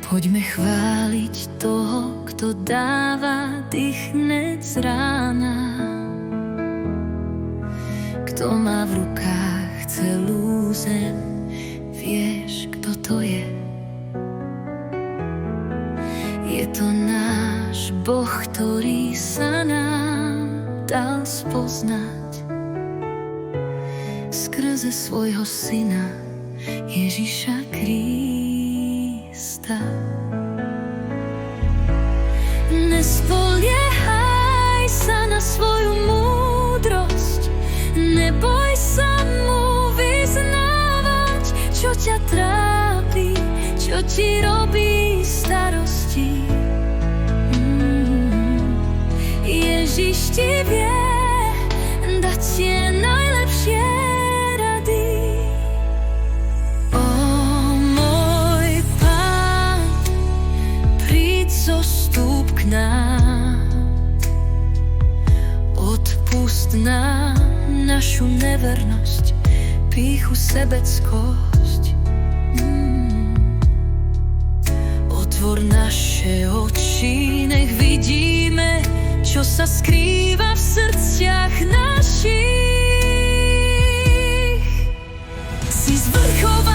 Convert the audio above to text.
Poďme chváliť toho, kto dáva dých hned z rána, kto má v rukách celú zem. Vieš, kto to je? Je to náš Boh, ktorý sa nám dal spoznať skrze svojho syna Ježiša Krista. Nespoliehaj sa na svoju múdrosť, neboj sa mu vyznávať, čo ťa trápi, čo ti robí starosti. Ježiš ti vie dať tie najlepšie rady. Ó môj Pán, príď, zostúp k nám, odpusť nám našu nevernosť, pýchu, sebeckosť. Otvor naše oči, nech vidíme, čo sa skrýva v srdciach našich. Si zvrchovaný